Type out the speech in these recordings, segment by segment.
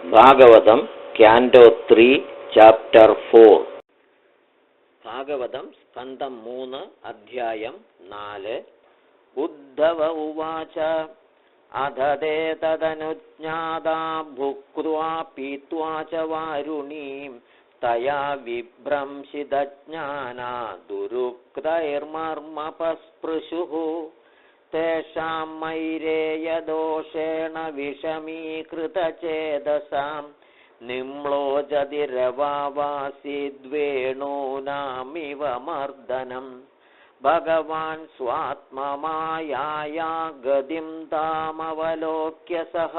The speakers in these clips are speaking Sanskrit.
ഭാഗവതം ക്യാൻറ്റോ 3 ചാപ്റ്റർ 4. ഭാഗവതം സ്കന്ധം 3 അധ്യായം 4. ഉദ്ധവ ഉവാച അധ തേ തദനുജ്ഞാതാ ഭുക്ത്വാ പീത്വാ ച വാരുണീം തയാ വിഭ്രംശിതജ്ഞാനാ ദുരുക്തൈർമർമ്മപസ്പൃശുഃ തേഷാം മൈരേയദോഷേണ വിഷമീകൃതചേതസാം നിമ്ലോചതിരവാവാസിദ്വേണൂനാമിവ മർദ്ദനം. ഭഗവാൻ സ്വാത്മമായാ ഗതിം താമവലോക്യ സഹ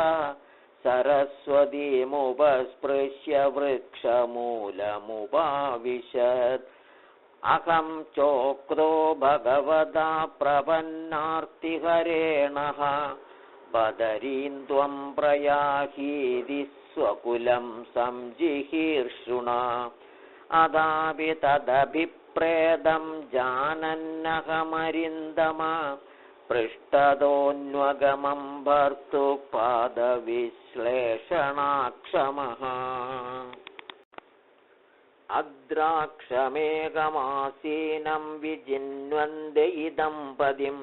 സരസ്വതീമുപസ്പൃശ്യ വൃക്ഷമൂലമുപാവിശത്. അഹം ചോക്തോ ഭഗവതാ പ്രപന്നാർത്തിഹരേണഃ ബദരീന്ത്വം പ്രയാഹീതി സ്വകുലം സംജിഹീർഷുണ. അദാപി തദഭിപ്രേതം ജാനന്നഹമരിന്ദമ പൃഷ്ടതോന്വഗമം ഭർത്തുപാദവിശ്ലേഷണാക്ഷമഃ. അദ്രാക്ഷമേകമാസീനം വിജിന്വന്ദേ ഇദം പദിം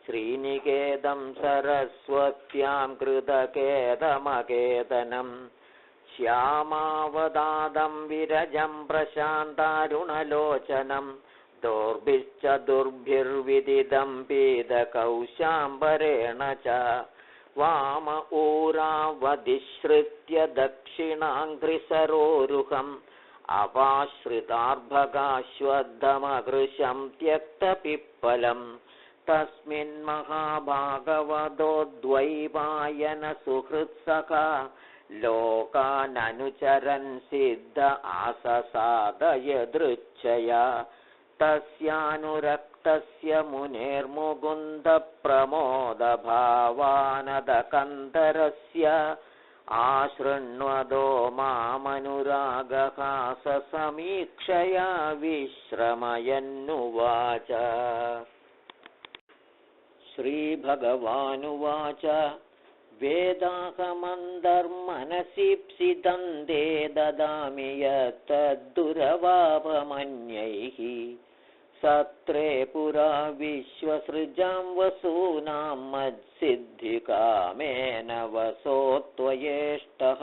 ശ്രീനികേതം സരസ്വത്യാം കൃതകേതമകേതനം. ശ്യാമാവതാദം വിരജം പ്രശാന്താരുണലോചനം ദോർഭിശ്ച ദുർഭിർവിദിതം പീതകൗശാംബരേണ ച. വാമ ഊരാവധിശ്രിത്യ ദക്ഷിണാംഘ്രിസരോരുഹം അവാശ്രിതാർഭകാശ്വത്ഥമകൃശം ത്യക്തപിപ്പലം. തസ്മിൻ മഹാഭാഗവതോ ദ്വൈപായന സുഹൃത്സഖാ ലോകാനനുചരൻ സിദ്ധ ആസസാദയദൃച്ഛയാ. തസ്യാനുരക്തസ്യ മുനേർമുകുന്ദ പ്രമോദഭാവാനദകന്ദരസ്യ ആശൃണ്വതോ മാമനുരാഗഹാസസമീക്ഷയാ വിശ്രമയന്നുവാച. ശ്രീഭഗവാനുവാച വേദാഹമന്തർമനസീപ്സിതം തേ ദദാമി യത്തദ്ദുരവാപമന്യൈഃ. സത്രേ പുരാ വിശ്വസൃജാം വസൂനാം മത്സിദ്ധികാമേന വസോ ത്വയേഷ്ടഃ.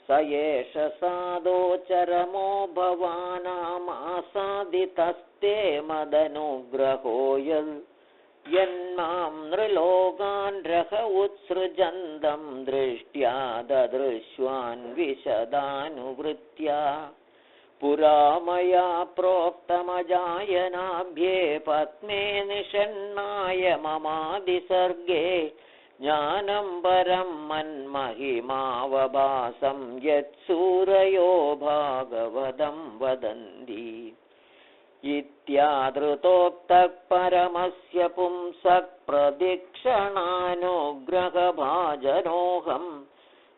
സ ഏഷ സാദോചരമോ ഭവാനാമാസാദിതസ്തേ മദനുഗ്രഹോ യൽ. യന്മാം നൃലോകാൻ രഹ ഉത്സൃജന്തം ദൃഷ്ട്യാ ദദൃശ്വാൻ വിശദാനുവൃത്യാ. പുരാ മയാ പ്രോക്തമജായനാഭ്യേ പത്മേ നിഷണ്ണായ മമാദിസർഗേ ജ്ഞാനം പരം മന്മഹിമാവഭാസം യത്സൂരയോ ഭാഗവതം വദന്തി. ഇത്യാദൃതോക്തഃ പരമസ്യ പുംസഃ പ്രദക്ഷിണാനുഗ്രഹഭാജനോഹം.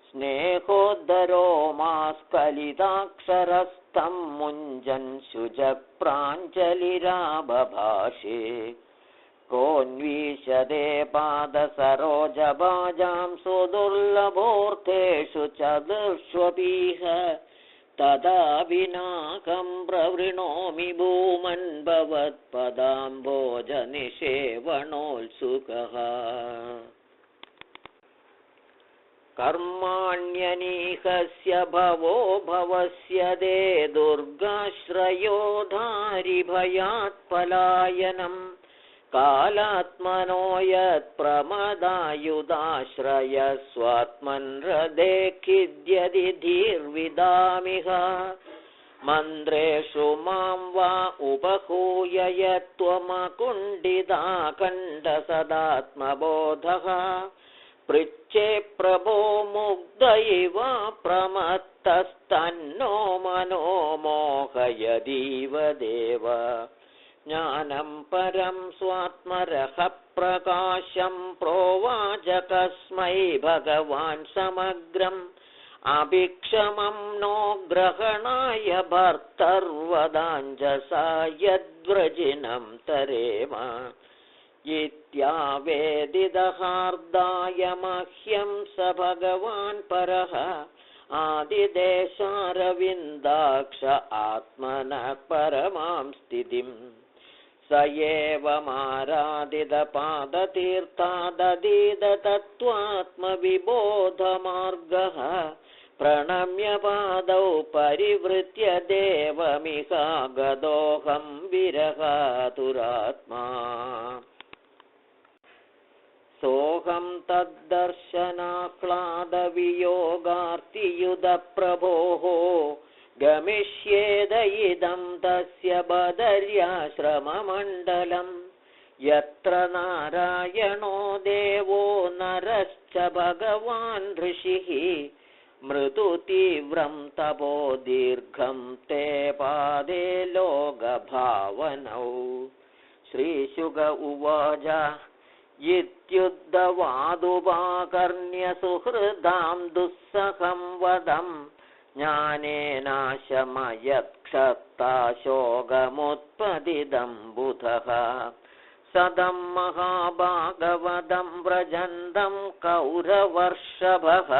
സ്നേഹോദ്ധരോ മാസ്കലിതാക്ഷരസ്ഥം മുഞ്ജൻ ശുചപ്രാഞ്ജലിരാബഭാഷേ. കോന്വീശതേ പാദസരോജഭാജാം സുദുർലഭോർത്ഥേഷു ചതുർഷ്വപീഹ. തദാ വിനാകം പ്രവൃണോമി ഭൂമൻ ഭവത്പദാംഭോജനിഷേവണോത്സുകഃ. കർമാണ്യനീഹസ്യ ഭവോ ഭവസ്യ ദേ ദുർഗാശ്രയോധാരി ഭയാത് പലായനം. കാലാത്മനോ യത് പ്രമദായുധാശ്രയ സ്വാത്മൻ ഹൃദേ ഖിദ്യതി ധീർവിദാമിഹ. മന്ത്രേഷു മാം വാ ഉപഹൂയ യത്വമകുണ്ഠിതാഖണ്ഡ സദാത്മബോധഃ. പൃച്ഛേ പ്രഭോ മുഗ്ധ ഇവ പ്രമത്തസ്തന്നോ മനോ മോഹയതീവ ദേവ. ജ്ഞാനം പരം സ്വാത്മരഹ പ്രകാശം പ്രോവാച കസ്മൈ ഭഗവാൻ സമഗ്രം. അഭിക്ഷമം നോ ഗ്രഹണായ ഭർത്തർവദാഞ്ജസാ യദ്വ്രജിനം തരേമ. इत्यावेदितहार्दाय मह्यं स भगवान् परः आदिदेशारविन्दाक्ष आत्मनः परमां स्थितिम् स एवमाराधितपादतीर्थादधीततत्त्वात्मविबोधमार्गः प्रणम्य पादौ परिवृत्य देवमिहागदोऽहं विरहातुरात्मा सोऽहं तद्दर्शनाह्लादवियोगार्तियुधप्रभोः गमिष्येद इदं तस्य बदर्याश्रममण्डलं यत्र नारायणो देवो नरश्च भगवान् ऋषिः मृदुतीव्रं तपो दीर्घं ते पादे लोकभावनौ श्रीशुक उवाच इत्युद्धवादुपाकर्ण्यसुहृदां दुःसहं वदं ज्ञानेनाशमयत्क्षत्ता शोकमुत्पदिदं बुधः सदं महाभागवतं व्रजन्तं कौरवर्षभः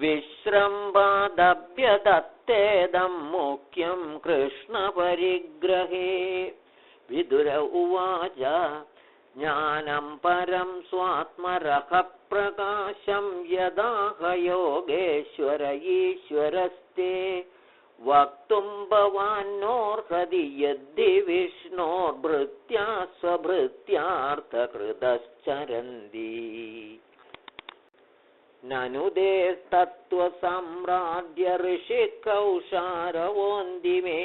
विश्रम्भादभ्यदत्तेदं मुख्यं कृष्णपरिग्रहे विदुर उवाच ज्ञानं परं स्वात्मरः प्रकाशं यदाह योगेश्वर ईश्वरस्ते वक्तुं भवान्नोर्हति यद्धि विष्णोर्भृत्या स्वभृत्यार्थकृतश्चरन्ति ननु देस्तत्त्वसम्राज्य ऋषिकौशारवोऽन्दिमे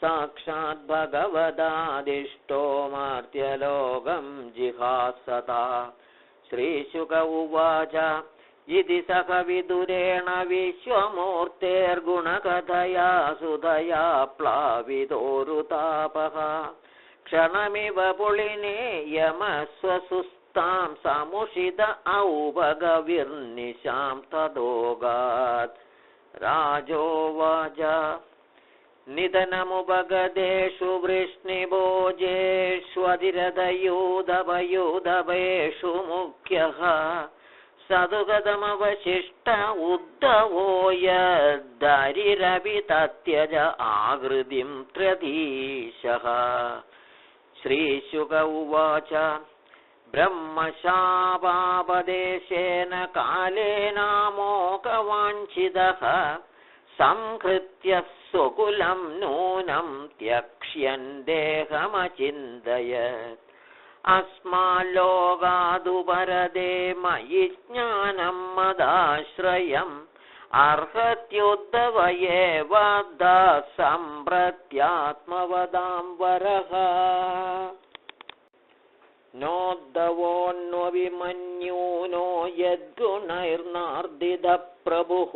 साक्षात् भगवदादिष्टो मार्त्यलोकं जिहासता श्रीशुक उवाच इति सह विदुरेण विश्वमूर्तेर्गुणकथया सुधया प्लावितोरुतापः क्षणमिव पुलिने यमस्वसुस्तां समुषित औभगविर्निशां तदोगात् राजोवाच निधनमुपगदेषु वृष्णिभोजेष्वधिरथयूधभयूधभेषु मुख्यः सदुगतमवशिष्ट उद्धवो यद्धरिरपि तत्यज आकृतिं त्रधीशः श्रीशुक उवाच ब्रह्मशापापदेशेन कालेनामोकवाञ्छितः संहृत्य स्वकुलं नूनं त्यक्ष्यन् देहमचिन्तयत् अस्माल्लोकादुपरदे मयि ज्ञानं मदाश्रयम् अर्हत्युद्धव एव सम्प्रत्यात्मवदां वरः नोद्धवोऽन्वभिमन्यूनो यद्गुणैर्नार्दितप्रभुः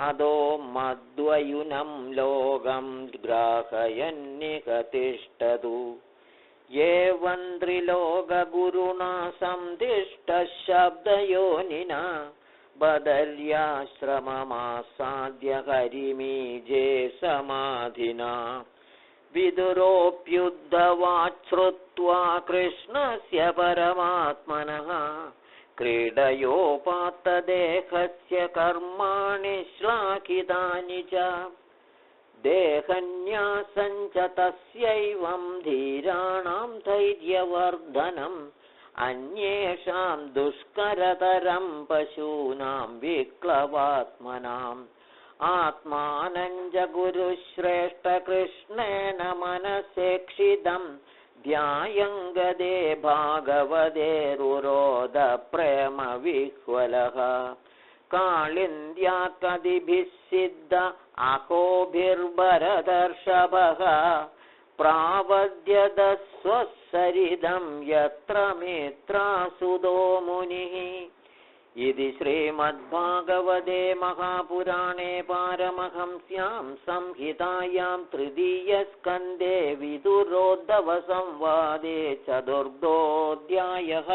अदो मद्वयुनं लोकं ग्राहयन्निह तिष्ठतु एवं त्रिलोकगुरुणा संदिष्टः शब्दयोनिना बदर्याश्रममासाद्य हरिमीजे समाधिना विदुरोऽप्युद्धवाच्छ्रुत्वा कृष्णस्य परमात्मनः क्रीडयोपात्तदेहस्य कर्माणि श्लाघितानि च देहन्यासं च तस्यैवं धीराणां धैर्यवर्धनम् अन्येषां दुष्करतरं पशूनां विक्लवात्मनाम् आत्मानं च गुरुश्रेष्ठकृष्णेन मनसेक्षितं ध्यायङ्गदे भागवतेरुरोध प्रेम विह्वलः कालिन्द्याकदिभिः सिद्ध अहोभिर्भरदर्षभः प्रावद्यदस्वसरिदं यत्र मित्रासुदो मुनिः इति श्रीमद्भागवते महापुराणे पारमहंस्यां संहितायां तृतीयस्कन्धे विदुरोद्धवसंवादे चतुर्थोऽध्यायः।